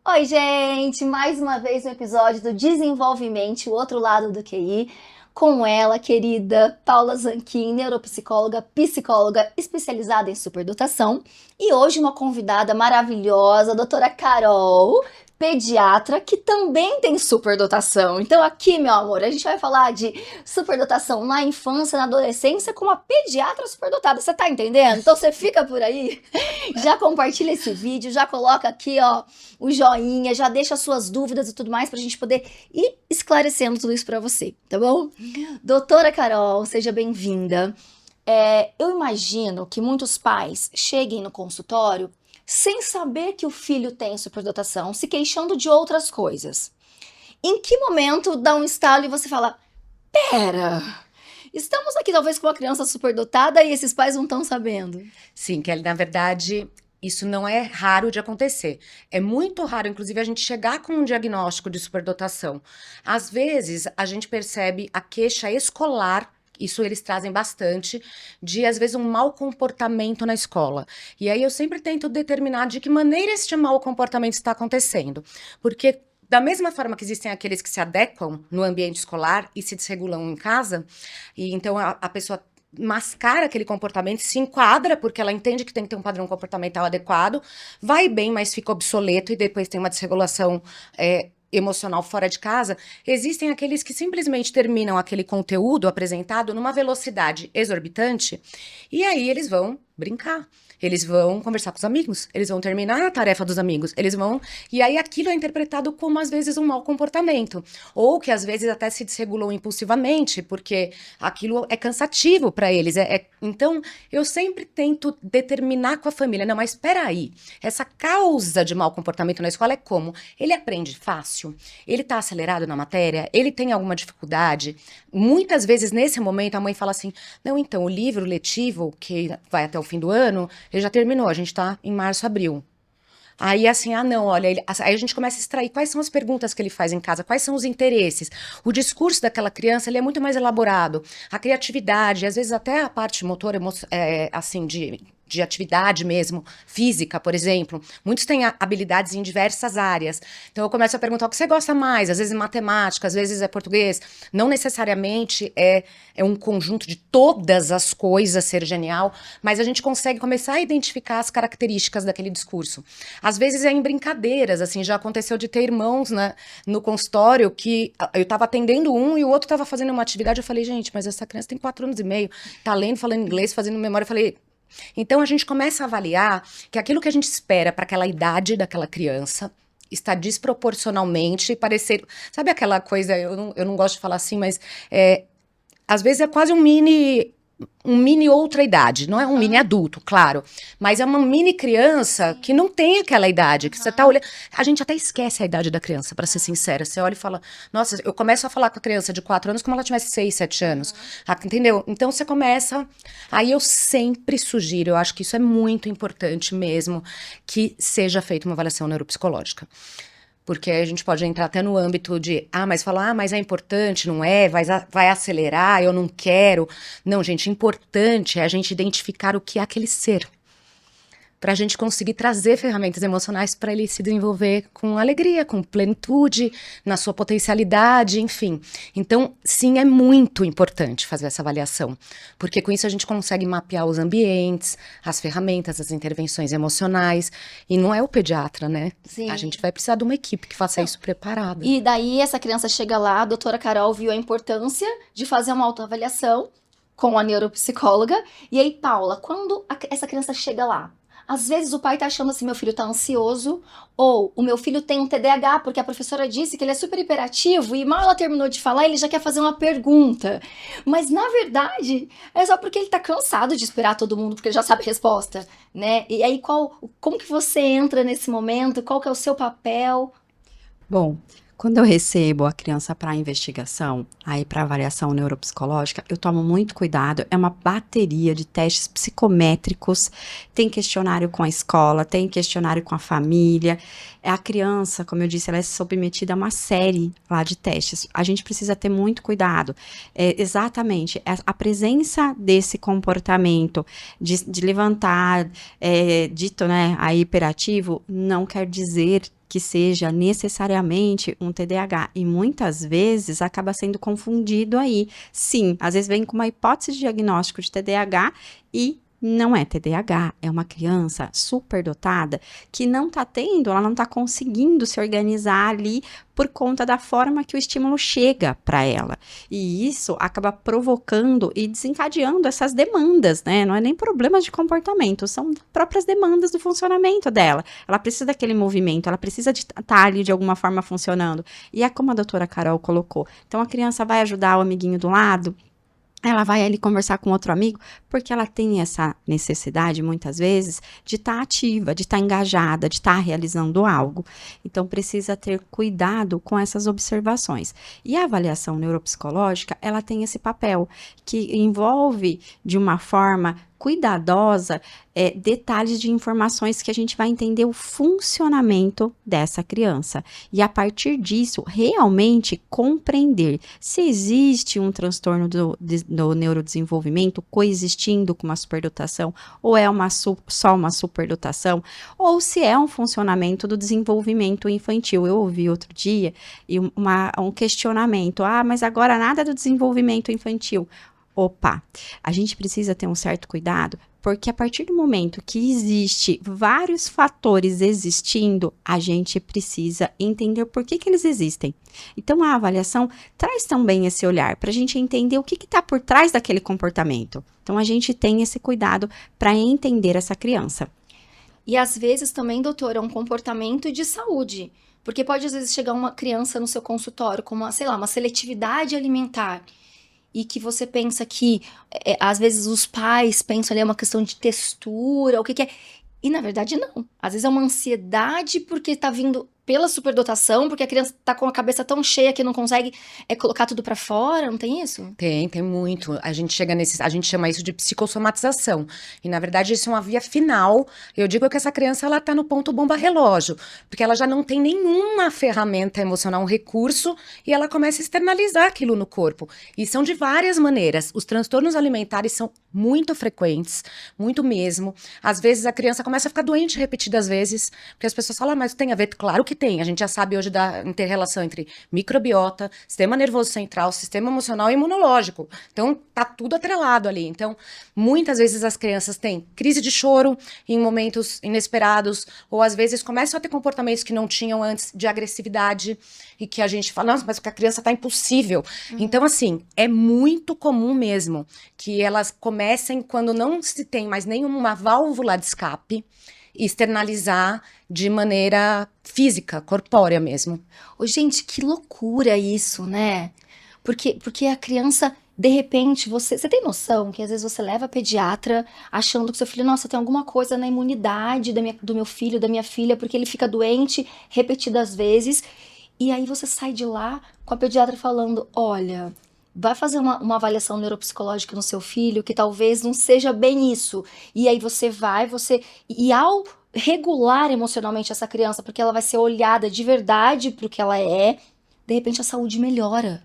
Oi, gente! Mais uma vez um episódio do Desenvolvimento, o outro lado do QI, com ela, querida Paula Zanquin, neuropsicóloga, psicóloga especializada em superdotação, e hoje uma convidada maravilhosa, a doutora Carol, pediatra, que também tem superdotação. Então aqui, meu amor, a gente vai falar de superdotação na infância, na adolescência, com uma pediatra superdotada, você tá entendendo? Então você fica por aí, já compartilha esse vídeo, já coloca aqui, ó, o joinha, já deixa suas dúvidas e tudo mais pra gente poder ir esclarecendo tudo isso pra você, tá bom? Doutora Carol, seja bem-vinda. Eu imagino que muitos pais cheguem no consultório sem saber que o filho tem superdotação, se queixando de outras coisas. Em que momento dá um estalo e você fala, pera, estamos aqui talvez com uma criança superdotada e esses pais não estão sabendo? Sim, Kelly, na verdade, isso não é raro de acontecer. É muito raro, inclusive, a gente chegar com um diagnóstico de superdotação. Às vezes, a gente percebe a queixa escolar. Isso eles trazem bastante, de às vezes um mau comportamento na escola. E aí eu sempre tento determinar de que maneira esse mau comportamento está acontecendo. Porque da mesma forma que existem aqueles que se adequam no ambiente escolar e se desregulam em casa, e então a pessoa mascara aquele comportamento, se enquadra porque ela entende que tem que ter um padrão comportamental adequado, vai bem, mas fica obsoleto e depois tem uma desregulação emocional fora de casa. Existem aqueles que simplesmente terminam aquele conteúdo apresentado numa velocidade exorbitante e aí eles vão brincar. Eles vão conversar com os amigos, eles vão terminar a tarefa dos amigos, eles vão... E aí aquilo é interpretado como, às vezes, um mau comportamento. Ou que, às vezes, até se desregulam impulsivamente, porque aquilo é cansativo para eles. Então, eu sempre tento determinar com a família, não, mas espera aí, essa causa de mau comportamento na escola é como? Ele aprende fácil? Ele está acelerado na matéria? Ele tem alguma dificuldade? Muitas vezes, nesse momento, a mãe fala assim, não, então, o livro letivo, que vai até o fim do ano, ele já terminou, a gente tá em março, abril. Aí assim, não, olha, aí a gente começa a extrair quais são as perguntas que ele faz em casa, quais são os interesses. O discurso daquela criança, ele é muito mais elaborado. A criatividade, às vezes até a parte motora, assim, de atividade mesmo, física, por exemplo. Muitos têm habilidades em diversas áreas. Então eu começo a perguntar o que você gosta mais, às vezes matemática, às vezes é português. Não necessariamente é um conjunto de todas as coisas ser genial, mas a gente consegue começar a identificar as características daquele discurso. Às vezes é em brincadeiras, assim, já aconteceu de ter irmãos, né, no consultório que eu estava atendendo um e o outro estava fazendo uma atividade, eu falei, gente, mas essa criança tem 4 anos e meio, tá lendo, falando inglês, fazendo memória, eu falei... Então a gente começa a avaliar que aquilo que a gente espera para aquela idade daquela criança está desproporcionalmente parecer... Sabe aquela coisa, eu não gosto de falar assim, mas às vezes é quase um mini outra idade, não é um mini adulto, claro, mas é uma mini criança que não tem aquela idade, que você tá olhando, a gente até esquece a idade da criança, para ser sincera, você olha e fala, nossa, eu começo a falar com a criança de 4 anos como ela tivesse 6, 7 anos, entendeu? Então você começa, aí eu sempre sugiro, eu acho que isso é muito importante mesmo, que seja feita uma avaliação neuropsicológica. Porque a gente pode entrar até no âmbito de, mas falar, mas é importante, não é? Vai acelerar, eu não quero. Não, gente, importante é a gente identificar o que é aquele ser. Para a gente conseguir trazer ferramentas emocionais para ele se desenvolver com alegria, com plenitude, na sua potencialidade, enfim. Então, sim, é muito importante fazer essa avaliação, porque com isso a gente consegue mapear os ambientes, as ferramentas, as intervenções emocionais, e não é o pediatra, né? Sim. A gente vai precisar de uma equipe que faça isso preparada. E daí essa criança chega lá, a doutora Carol viu a importância de fazer uma autoavaliação com a neuropsicóloga, e aí, Paula, quando essa criança chega lá, às vezes o pai tá achando assim, meu filho tá ansioso, ou o meu filho tem um TDAH, porque a professora disse que ele é super hiperativo, e mal ela terminou de falar, ele já quer fazer uma pergunta. Mas, na verdade, é só porque ele tá cansado de esperar todo mundo, porque ele já sabe a resposta, né? E aí, como que você entra nesse momento? Qual que é o seu papel? Bom, quando eu recebo a criança para investigação, aí para avaliação neuropsicológica, eu tomo muito cuidado. É uma bateria de testes psicométricos. Tem questionário com a escola, tem questionário com a família. A criança, como eu disse, ela é submetida a uma série lá de testes. A gente precisa ter muito cuidado. Exatamente, a presença desse comportamento de levantar, dito, né, a hiperativo, não quer dizer que seja necessariamente um TDAH. E muitas vezes acaba sendo confundido aí. Sim, às vezes vem com uma hipótese de diagnóstico de TDAH e não é TDAH, é uma criança superdotada que não está tendo, ela não está conseguindo se organizar ali por conta da forma que o estímulo chega para ela. E isso acaba provocando e desencadeando essas demandas, né? Não é nem problemas de comportamento, são próprias demandas do funcionamento dela. Ela precisa daquele movimento, ela precisa de estar ali de alguma forma funcionando. E é como a doutora Carol colocou. Então a criança vai ajudar o amiguinho do lado, ela vai ali conversar com outro amigo, porque ela tem essa necessidade, muitas vezes, de estar ativa, de estar engajada, de estar realizando algo. Então, precisa ter cuidado com essas observações. E a avaliação neuropsicológica, ela tem esse papel, que envolve, de uma forma cuidadosa, detalhes de informações que a gente vai entender o funcionamento dessa criança. E a partir disso, realmente compreender se existe um transtorno do neurodesenvolvimento coexistindo com uma superdotação, ou é só uma superdotação, ou se é um funcionamento do desenvolvimento infantil. Eu ouvi outro dia um questionamento, mas agora nada do desenvolvimento infantil. Opa, a gente precisa ter um certo cuidado, porque a partir do momento que existe vários fatores existindo, a gente precisa entender por que eles existem. Então, a avaliação traz também esse olhar para a gente entender o que está por trás daquele comportamento. Então, a gente tem esse cuidado para entender essa criança. E às vezes também, doutora, é um comportamento de saúde. Porque pode às vezes chegar uma criança no seu consultório com uma seletividade alimentar. E que você pensa que, às vezes, os pais pensam ali é uma questão de textura, o que é. E, na verdade, não. Às vezes é uma ansiedade porque tá vindo pela superdotação, porque a criança tá com a cabeça tão cheia que não consegue colocar tudo pra fora, não tem isso? Tem muito. A gente chama isso de psicossomatização. E, na verdade, isso é uma via final. Eu digo que essa criança, ela tá no ponto bomba relógio, porque ela já não tem nenhuma ferramenta emocional, um recurso, e ela começa a externalizar aquilo no corpo. E são de várias maneiras. Os transtornos alimentares são muito frequentes, muito mesmo. Às vezes, a criança começa a ficar doente repetidas vezes, porque as pessoas falam, mas tem a ver? Claro que tem. A gente já sabe hoje da inter-relação entre microbiota, sistema nervoso central, sistema emocional e imunológico. Então, tá tudo atrelado ali. Então, muitas vezes as crianças têm crise de choro em momentos inesperados, ou às vezes começam a ter comportamentos que não tinham antes, de agressividade, e que a gente fala, nossa, mas a criança tá impossível. Então, assim, é muito comum mesmo que elas comecem, quando não se tem mais nenhuma válvula de escape, externalizar de maneira física, corpórea mesmo. Ô, gente, que loucura isso, né? Porque a criança, de repente, você tem noção que às vezes você leva a pediatra achando que seu filho, nossa, tem alguma coisa na imunidade do meu filho, da minha filha, porque ele fica doente repetidas vezes, e aí você sai de lá com a pediatra falando, olha, vai fazer uma avaliação neuropsicológica no seu filho, que talvez não seja bem isso. E aí e ao regular emocionalmente essa criança, porque ela vai ser olhada de verdade pro que ela é, de repente a saúde melhora.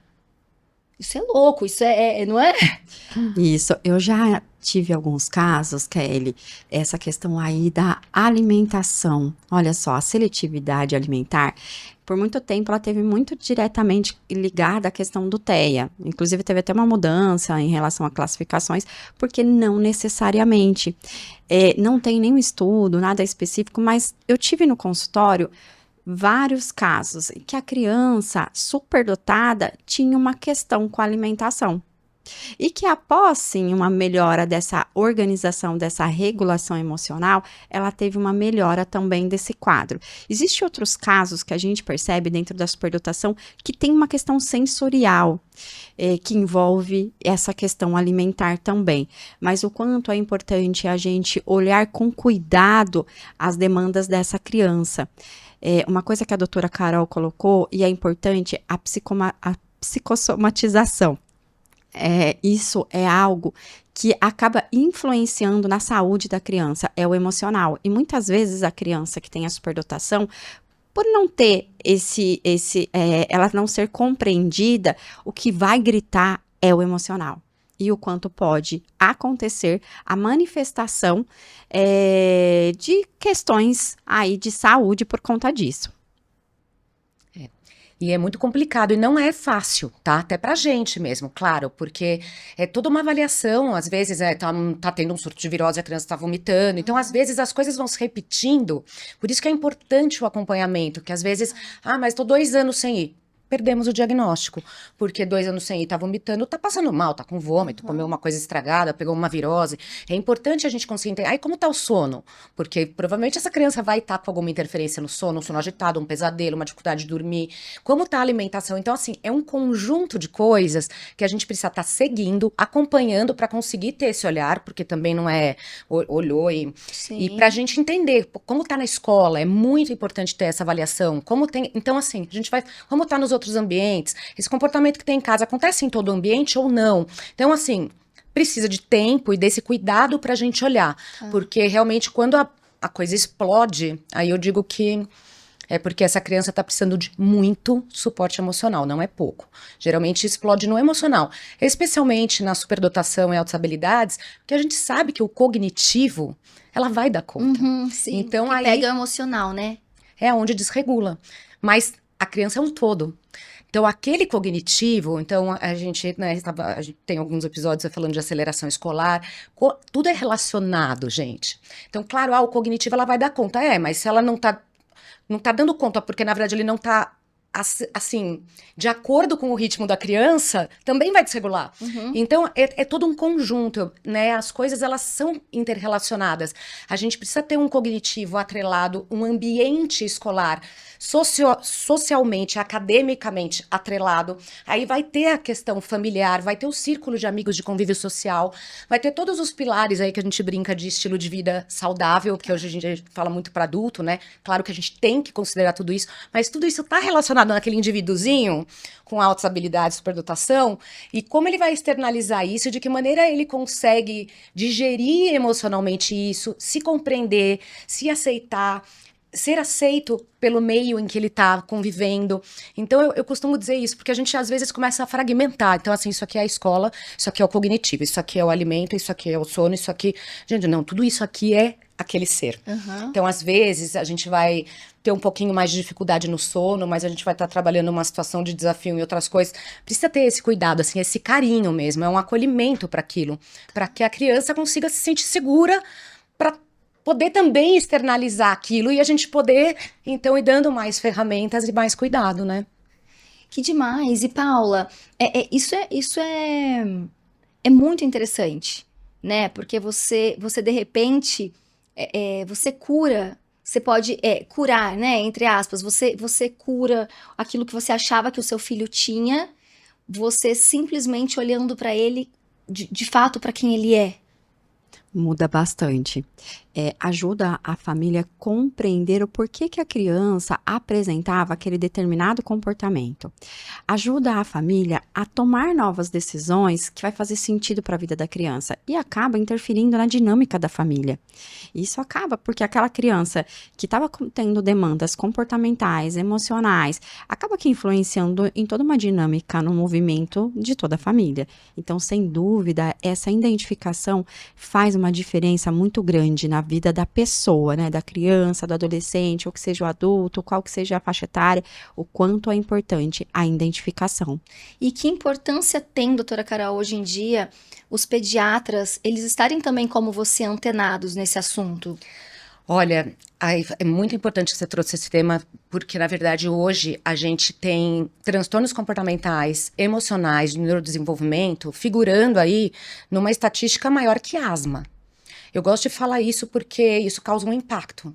Isso é louco, isso não é? Isso, eu já tive alguns casos, Kelly, essa questão aí da alimentação. Olha só, a seletividade alimentar, por muito tempo ela teve muito diretamente ligada à questão do TEA. Inclusive teve até uma mudança em relação a classificações, porque não necessariamente. Não tem nenhum estudo, nada específico, mas eu tive no consultório vários casos em que a criança superdotada tinha uma questão com a alimentação. E que após, sim, uma melhora dessa organização, dessa regulação emocional, ela teve uma melhora também desse quadro. Existem outros casos que a gente percebe dentro da superdotação que tem uma questão sensorial, que envolve essa questão alimentar também. Mas o quanto é importante a gente olhar com cuidado as demandas dessa criança. Uma coisa que a doutora Carol colocou, e é importante, a psicossomatização. Isso é algo que acaba influenciando na saúde da criança, é o emocional. E muitas vezes a criança que tem a superdotação, por não ter ela não ser compreendida, o que vai gritar é o emocional. E o quanto pode acontecer a manifestação de questões aí de saúde por conta disso. E é muito complicado, e não é fácil, tá? Até pra gente mesmo, claro, porque é toda uma avaliação, às vezes tá tendo um surto de virose, a criança tá vomitando, então às vezes as coisas vão se repetindo, por isso que é importante o acompanhamento, que às vezes, mas tô 2 anos sem ir. Perdemos o diagnóstico, porque 2 anos sem ir, tá vomitando, tá passando mal, tá com vômito, comeu uma coisa estragada, pegou uma virose. É importante a gente conseguir entender. Aí, como tá o sono? Porque provavelmente essa criança vai estar com alguma interferência no sono, um sono agitado, um pesadelo, uma dificuldade de dormir. Como tá a alimentação? Então, assim, é um conjunto de coisas que a gente precisa estar seguindo, acompanhando para conseguir ter esse olhar, porque também não é olhou e Sim. pra gente entender como tá na escola, é muito importante ter essa avaliação. Como tem, então assim, a gente vai, como tá nos outros ambientes, esse comportamento que tem em casa acontece em todo o ambiente ou não? Então assim, precisa de tempo e desse cuidado pra gente olhar, porque realmente quando a coisa explode, aí eu digo que é porque essa criança está precisando de muito suporte emocional, não é pouco. Geralmente explode no emocional, especialmente na superdotação e altas habilidades, porque a gente sabe que o cognitivo, ela vai dar conta. Sim. Então que aí pega o emocional, né? é onde desregula. Mas a criança é um todo. Então, aquele cognitivo, então a gente, né, a gente tem alguns episódios falando de aceleração escolar, tudo é relacionado, gente. Então, claro, o cognitivo ela vai dar conta, mas se ela não tá dando conta, porque na verdade ele não tá assim, de acordo com o ritmo da criança, também vai desregular. Então, é todo um conjunto, né? As coisas, elas são interrelacionadas. A gente precisa ter um cognitivo atrelado, um ambiente escolar socialmente, academicamente atrelado. Aí vai ter a questão familiar, vai ter o círculo de amigos de convívio social, vai ter todos os pilares aí que a gente brinca de estilo de vida saudável, que hoje a gente fala muito para adulto, né? Claro que a gente tem que considerar tudo isso, mas tudo isso está relacionado naquele indivíduozinho com altas habilidades, superdotação, e como ele vai externalizar isso, de que maneira ele consegue digerir emocionalmente isso, se compreender, se aceitar, ser aceito pelo meio em que ele está convivendo. Então, eu costumo dizer isso, porque a gente, às vezes, começa a fragmentar. Então, assim, isso aqui é a escola, isso aqui é o cognitivo, isso aqui é o alimento, isso aqui é o sono, isso aqui... Gente, não, tudo isso aqui é aquele ser. Então, às vezes, a gente vai ter um pouquinho mais de dificuldade no sono, mas a gente vai estar trabalhando uma situação de desafio em outras coisas. Precisa ter esse cuidado, assim, esse carinho mesmo, é um acolhimento para aquilo, para que a criança consiga se sentir segura para poder também externalizar aquilo e a gente poder, então, ir dando mais ferramentas e mais cuidado, né? Que demais. E Paula, isso é muito interessante, né? Porque você de repente, você cura, você pode curar, né? Entre aspas, você cura aquilo que você achava que o seu filho tinha, você simplesmente olhando para ele, de fato, para quem ele é. Muda bastante. Ajuda a família a compreender o porquê que a criança apresentava aquele determinado comportamento. Ajuda a família a tomar novas decisões que vai fazer sentido para a vida da criança e acaba interferindo na dinâmica da família. Isso acaba porque aquela criança que estava tendo demandas comportamentais, emocionais, acaba que influenciando em toda uma dinâmica no movimento de toda a família. Então, sem dúvida, essa identificação faz uma diferença muito grande na vida da pessoa, né, da criança, do adolescente, ou que seja o adulto, qual que seja a faixa etária, o quanto é importante a identificação. E que importância tem, doutora Carol, hoje em dia, os pediatras, eles estarem também como você antenados nesse assunto? Olha, é muito importante que você trouxe esse tema, porque, na verdade, hoje a gente tem transtornos comportamentais, emocionais, de neurodesenvolvimento, figurando aí numa estatística maior que asma. Eu gosto de falar isso porque isso causa um impacto.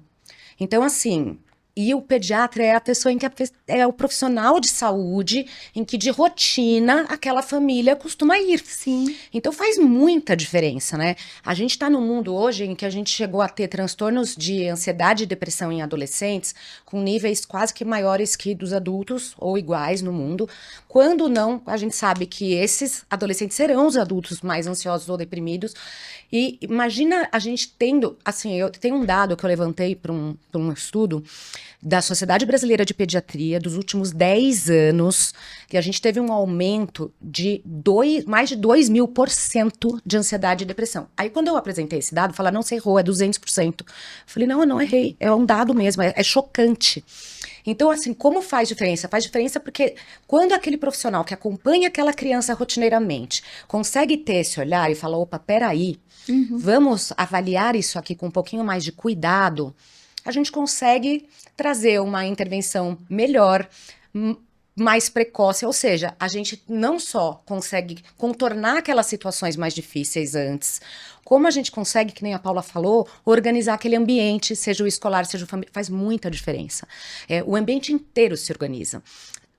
Então, assim, e o pediatra é a pessoa em que é o profissional de saúde em que de rotina aquela família costuma ir. Sim. Então faz muita diferença, né? A gente está num mundo hoje em que a gente chegou a ter transtornos de ansiedade e depressão em adolescentes com níveis quase que maiores que dos adultos ou iguais no mundo. Quando não, a gente sabe que esses adolescentes serão os adultos mais ansiosos ou deprimidos. E imagina a gente tendo, assim, eu tenho um dado que eu levantei para um estudo da Sociedade Brasileira de Pediatria dos últimos 10 anos, que a gente teve um aumento de mais de 2.000% de ansiedade e depressão. Aí quando eu apresentei esse dado, falaram, não, você errou, é 200%. Eu falei, não, eu não errei, é um dado mesmo, é chocante. Então, assim, como faz diferença? Faz diferença porque quando aquele profissional que acompanha aquela criança rotineiramente consegue ter esse olhar e fala, opa, peraí, vamos avaliar isso aqui com um pouquinho mais de cuidado, a gente consegue trazer uma intervenção melhor, mais precoce, ou seja, a gente não só consegue contornar aquelas situações mais difíceis antes, como a gente consegue, que nem a Paula falou, organizar aquele ambiente, seja o escolar, seja o familiar, faz muita diferença. O ambiente inteiro se organiza.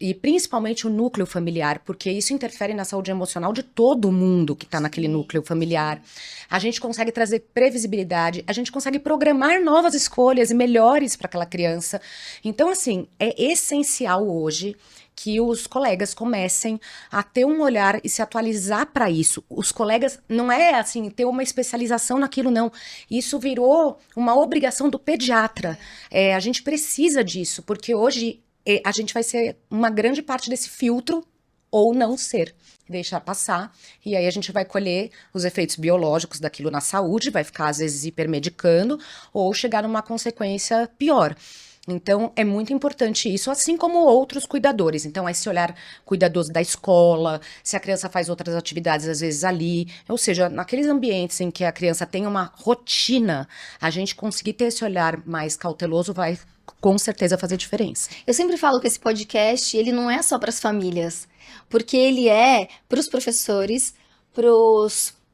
E principalmente o núcleo familiar, porque isso interfere na saúde emocional de todo mundo que está naquele núcleo familiar. A gente consegue trazer previsibilidade, a gente consegue programar novas escolhas e melhores para aquela criança. Então, assim, é essencial hoje que os colegas comecem a ter um olhar e se atualizar para isso. Os colegas, não é assim, ter uma especialização naquilo, não. Isso virou uma obrigação do pediatra. A gente precisa disso, porque hoje a gente vai ser uma grande parte desse filtro ou não ser. Deixar passar, e aí a gente vai colher os efeitos biológicos daquilo na saúde, vai ficar às vezes hipermedicando, ou chegar numa consequência pior. Então, é muito importante isso, assim como outros cuidadores. Então, esse olhar cuidadoso da escola, se a criança faz outras atividades, às vezes ali. Ou seja, naqueles ambientes em que a criança tem uma rotina, a gente conseguir ter esse olhar mais cauteloso vai, com certeza, fazer diferença. Eu sempre falo que esse podcast, ele não é só para as famílias, porque ele é para os professores,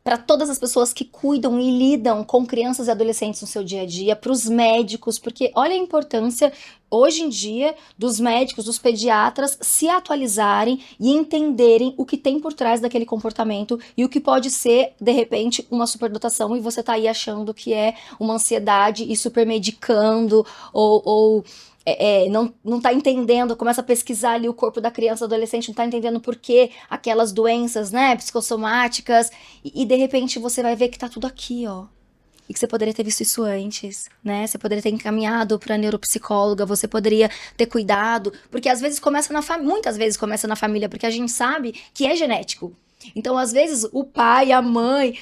para todas as pessoas que cuidam e lidam com crianças e adolescentes no seu dia a dia, para os médicos, porque olha a importância hoje em dia dos médicos, dos pediatras se atualizarem e entenderem o que tem por trás daquele comportamento e o que pode ser, de repente, uma superdotação e você tá aí achando que é uma ansiedade e supermedicando ou não tá entendendo, começa a pesquisar ali o corpo da criança, do adolescente, não tá entendendo por que aquelas doenças, né, psicossomáticas, e de repente você vai ver que tá tudo aqui, ó. E que você poderia ter visto isso antes, né? Você poderia ter encaminhado para neuropsicóloga, você poderia ter cuidado, porque às vezes começa na família, muitas vezes começa na família, porque a gente sabe que é genético. Então, às vezes, o pai, a mãe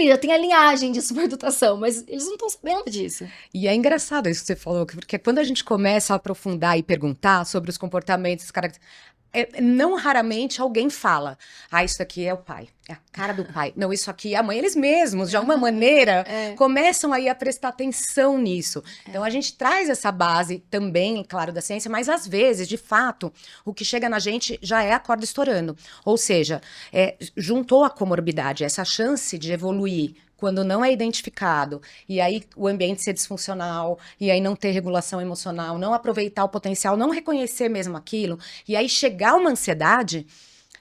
já tem a linhagem de superdotação, mas eles não estão sabendo disso. E é engraçado isso que você falou, porque quando a gente começa a aprofundar e perguntar sobre os comportamentos, os caracteres, não raramente alguém fala, isso aqui é o pai, é a cara do pai. Não, isso aqui é a mãe. Eles mesmos, de alguma maneira, começam aí a prestar atenção nisso. Então, a gente traz essa base também, claro, da ciência, mas às vezes, de fato, o que chega na gente já é a corda estourando. Ou seja, juntou a comorbidade, essa chance de evoluir quando não é identificado, e aí o ambiente ser disfuncional, e aí não ter regulação emocional, não aproveitar o potencial, não reconhecer mesmo aquilo, e aí chegar uma ansiedade,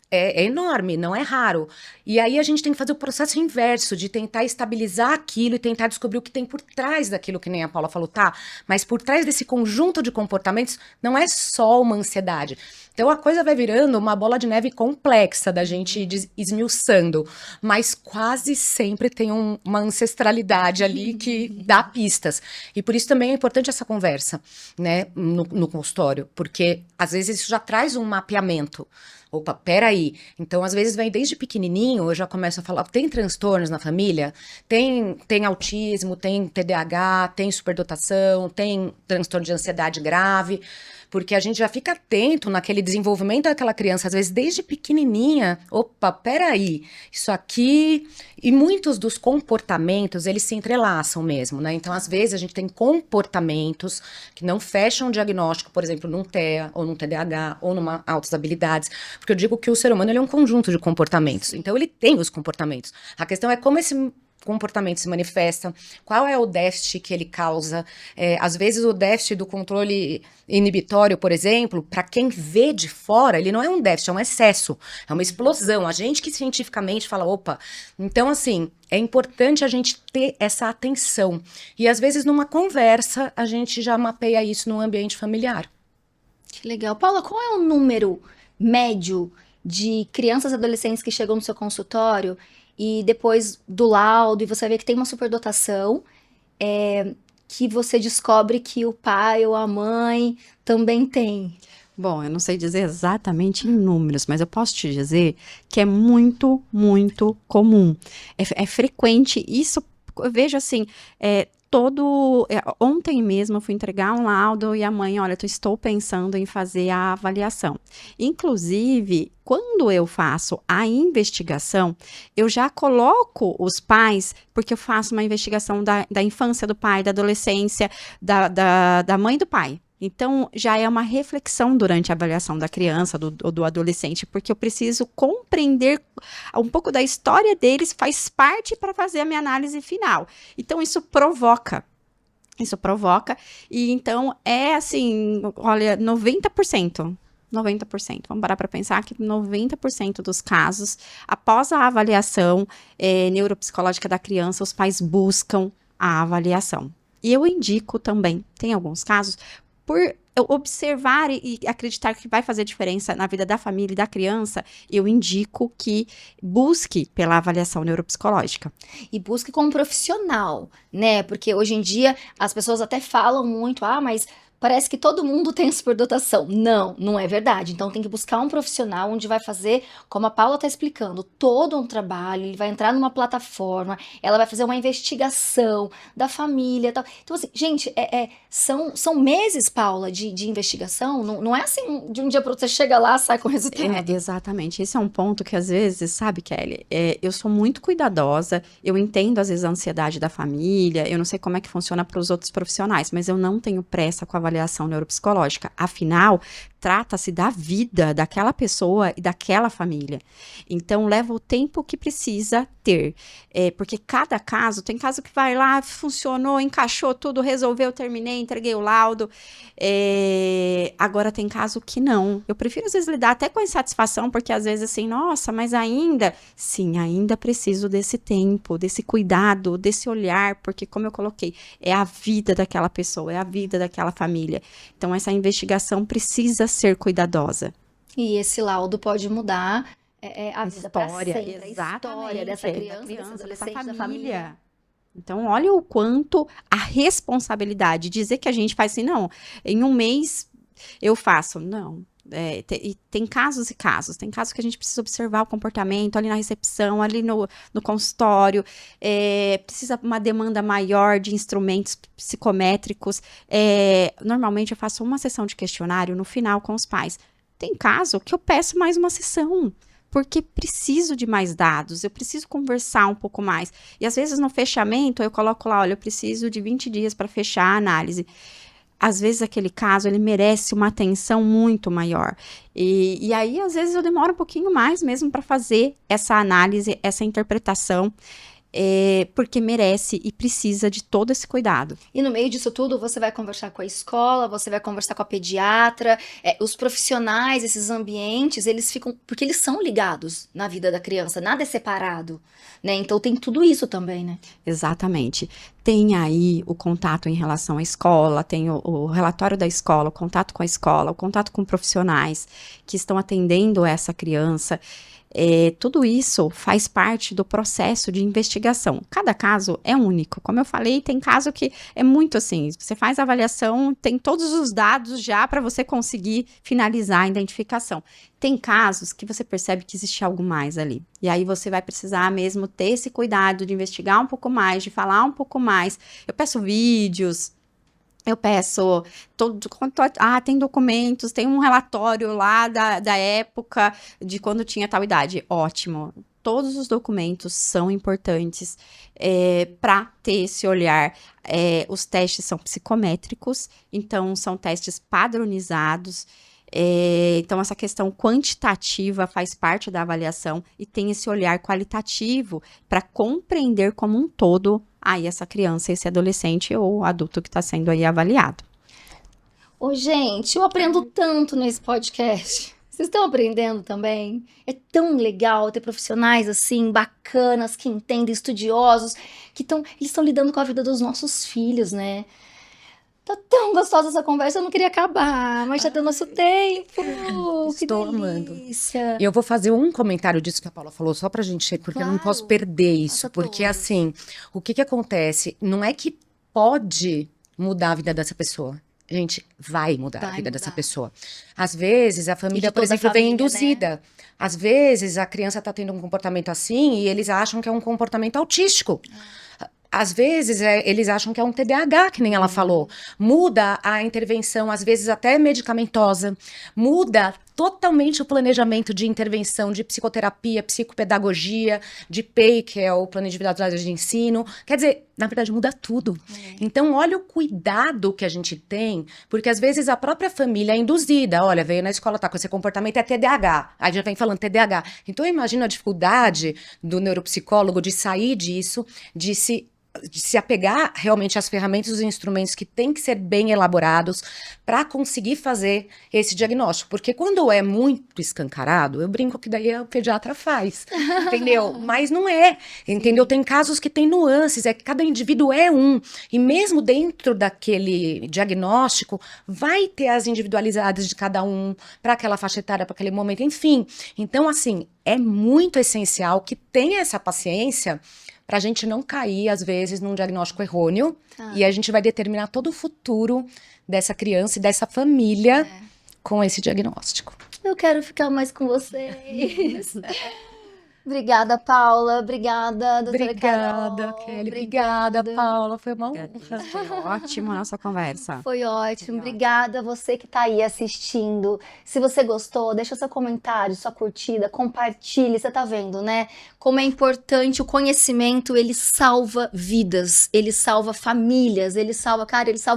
é enorme, não é raro. E aí a gente tem que fazer o processo inverso, de tentar estabilizar aquilo e tentar descobrir o que tem por trás daquilo, que nem a Paula falou, tá? Mas por trás desse conjunto de comportamentos, não é só uma ansiedade. Então a coisa vai virando uma bola de neve complexa da gente ir esmiuçando, mas quase sempre tem uma ancestralidade ali que dá pistas. E por isso também é importante essa conversa, né, no consultório, porque às vezes isso já traz um mapeamento. Opa, peraí. Então, às vezes, vem desde pequenininho, eu já começo a falar, tem transtornos na família? Tem autismo, tem TDAH, tem superdotação, tem transtorno de ansiedade grave, porque a gente já fica atento naquele desenvolvimento daquela criança, às vezes, desde pequenininha. Opa, peraí, isso aqui... E muitos dos comportamentos, eles se entrelaçam mesmo, né? Então, às vezes, a gente tem comportamentos que não fecham o diagnóstico, por exemplo, num TEA, ou num TDAH, ou numa altas habilidades. Porque eu digo que o ser humano ele é um conjunto de comportamentos. Então, ele tem os comportamentos. A questão é como esse comportamento se manifesta, qual é o déficit que ele causa. Às vezes, o déficit do controle inibitório, por exemplo, para quem vê de fora, ele não é um déficit, é um excesso, é uma explosão. A gente que cientificamente fala, opa, então, assim, é importante a gente ter essa atenção. E, às vezes, numa conversa, a gente já mapeia isso no ambiente familiar. Que legal. Paula, qual é o número médio de crianças e adolescentes que chegam no seu consultório e depois do laudo, e você vê que tem uma superdotação, que você descobre que o pai ou a mãe também tem? Bom, eu não sei dizer exatamente em números, mas eu posso te dizer que é muito, muito comum. É frequente. Isso eu vejo assim, ontem mesmo eu fui entregar um laudo e a mãe, olha, eu estou pensando em fazer a avaliação. Inclusive, quando eu faço a investigação, eu já coloco os pais, porque eu faço uma investigação da infância do pai, da adolescência, da mãe do pai. Então, já é uma reflexão durante a avaliação da criança, do adolescente, porque eu preciso compreender um pouco da história deles, faz parte para fazer a minha análise final. Então, isso provoca, e então é assim, olha, 90%. 90%. Vamos parar para pensar que 90% dos casos, após a avaliação neuropsicológica da criança, os pais buscam a avaliação. E eu indico também, tem alguns casos, por eu observar e acreditar que vai fazer diferença na vida da família e da criança, eu indico que busque pela avaliação neuropsicológica. E busque como profissional, né? Porque hoje em dia as pessoas até falam muito, mas parece que todo mundo tem superdotação. Não, não é verdade. Então tem que buscar um profissional onde vai fazer, como a Paula está explicando, todo um trabalho, ele vai entrar numa plataforma, ela vai fazer uma investigação da família e tal. Então assim, gente, são meses, Paula, de investigação, não é assim, de um dia para outro você chega lá, sai com o resultado. Exatamente, esse é um ponto que às vezes, sabe, Kelly, eu sou muito cuidadosa, eu entendo às vezes a ansiedade da família, eu não sei como é que funciona para os outros profissionais, mas eu não tenho pressa com a avaliação neuropsicológica. Afinal, trata-se da vida daquela pessoa e daquela família. Então, leva o tempo que precisa ter. Porque cada caso, tem caso que vai lá, funcionou, encaixou tudo, resolveu, terminei, entreguei o laudo. Agora tem caso que não. Eu prefiro, às vezes, lidar até com insatisfação, porque às vezes assim, nossa, mas ainda... Sim, ainda preciso desse tempo, desse cuidado, desse olhar, porque como eu coloquei, é a vida daquela pessoa, é a vida daquela família. Então, essa investigação precisa ser cuidadosa. E esse laudo pode mudar a vida para sempre, exatamente, a história dessa criança, desse adolescente, dessa da família. Então, olha o quanto a responsabilidade, dizer que a gente faz assim, não, em um mês eu faço, não. Tem casos e casos, tem casos que a gente precisa observar o comportamento ali na recepção, ali no consultório, precisa uma demanda maior de instrumentos psicométricos. Normalmente eu faço uma sessão de questionário no final com os pais. Tem caso que eu peço mais uma sessão, porque preciso de mais dados, eu preciso conversar um pouco mais. E às vezes no fechamento eu coloco lá, olha, eu preciso de 20 dias para fechar a análise. Às vezes aquele caso, ele merece uma atenção muito maior. E aí, às vezes, eu demoro um pouquinho mais mesmo para fazer essa análise, essa interpretação, porque merece e precisa de todo esse cuidado. E no meio disso tudo, você vai conversar com a escola, você vai conversar com a pediatra, os profissionais, esses ambientes, eles ficam, porque eles são ligados na vida da criança, nada é separado, né? Então tem tudo isso também, né? Exatamente. Tem aí o contato em relação à escola, tem o relatório da escola, o contato com a escola, o contato com profissionais que estão atendendo essa criança. Tudo isso faz parte do processo de investigação. Cada caso é único. Como eu falei, tem caso que é muito assim, você faz a avaliação, tem todos os dados já para você conseguir finalizar a identificação. Tem casos que você percebe que existe algo mais ali. E aí você vai precisar mesmo ter esse cuidado de investigar um pouco mais, de falar um pouco mais. Eu peço vídeos. Eu peço, tem documentos, tem um relatório lá da época de quando tinha tal idade. Ótimo. Todos os documentos são importantes para ter esse olhar. Os testes são psicométricos, então são testes padronizados. Então, essa questão quantitativa faz parte da avaliação e tem esse olhar qualitativo para compreender como um todo essa criança, esse adolescente ou adulto que está sendo aí avaliado. Ô, gente, eu aprendo tanto nesse podcast. Vocês estão aprendendo também? É tão legal ter profissionais assim, bacanas, que entendem, estudiosos, eles estão lidando com a vida dos nossos filhos, né? Tá tão gostosa essa conversa, eu não queria acabar, mas já deu nosso tempo. Estou amando. Delícia. Eu vou fazer um comentário disso que a Paula falou, só pra gente, porque eu não posso perder isso. Nossa, porque todos. assim, o que acontece? Não é que pode mudar a vida dessa pessoa. Gente, vai mudar a Vai vida dessa mudar. pessoa. Às vezes, a família, por toda a exemplo, vem família, induzida. Às vezes, a criança está tendo um comportamento assim e eles acham que é um comportamento autístico. Às vezes, eles acham que é um TDAH, que nem ela falou. Muda a intervenção, às vezes até medicamentosa. Muda totalmente o planejamento de intervenção de psicoterapia, psicopedagogia, de PEI, que é o Plano Individualizado de Ensino. Quer dizer, na verdade, muda tudo. Então, olha o cuidado que a gente tem, porque às vezes a própria família é induzida. Olha, veio na escola, tá com esse comportamento, é TDAH. Aí já vem falando TDAH. Então, eu imagino a dificuldade do neuropsicólogo de sair disso, de se apegar realmente às ferramentas e os instrumentos que têm que ser bem elaborados para conseguir fazer esse diagnóstico. Porque quando é muito escancarado, eu brinco que daí o pediatra faz, entendeu? Mas não é, entendeu? Tem casos que tem nuances, é que cada indivíduo é um. E mesmo dentro daquele diagnóstico, vai ter as individualidades de cada um, para aquela faixa etária, para aquele momento, enfim. Então, assim, é muito essencial que tenha essa paciência para a gente não cair, às vezes, num diagnóstico errôneo. E a gente vai determinar todo o futuro dessa criança e dessa família com esse diagnóstico. Eu quero ficar mais com vocês. Obrigada, Paula. Obrigada, doutora Obrigada, Carol. Kelly. Obrigada, Paula. Foi uma honra. Foi ótima a nossa conversa. Foi ótimo. Foi Obrigada a você que está aí assistindo. Se você gostou, deixa seu comentário, sua curtida, compartilhe. Você tá vendo, né? Como é importante o conhecimento, ele salva vidas, ele salva famílias, ele salva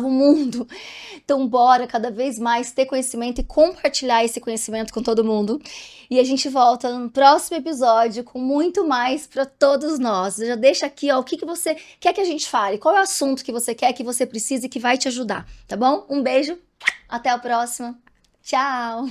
o mundo. Então, bora cada vez mais ter conhecimento e compartilhar esse conhecimento com todo mundo. E a gente volta no próximo episódio com muito mais para todos nós. Já deixa aqui, ó, o que você quer que a gente fale, qual é o assunto que você quer, que você precisa e que vai te ajudar, tá bom? Um beijo, até a próxima. Tchau!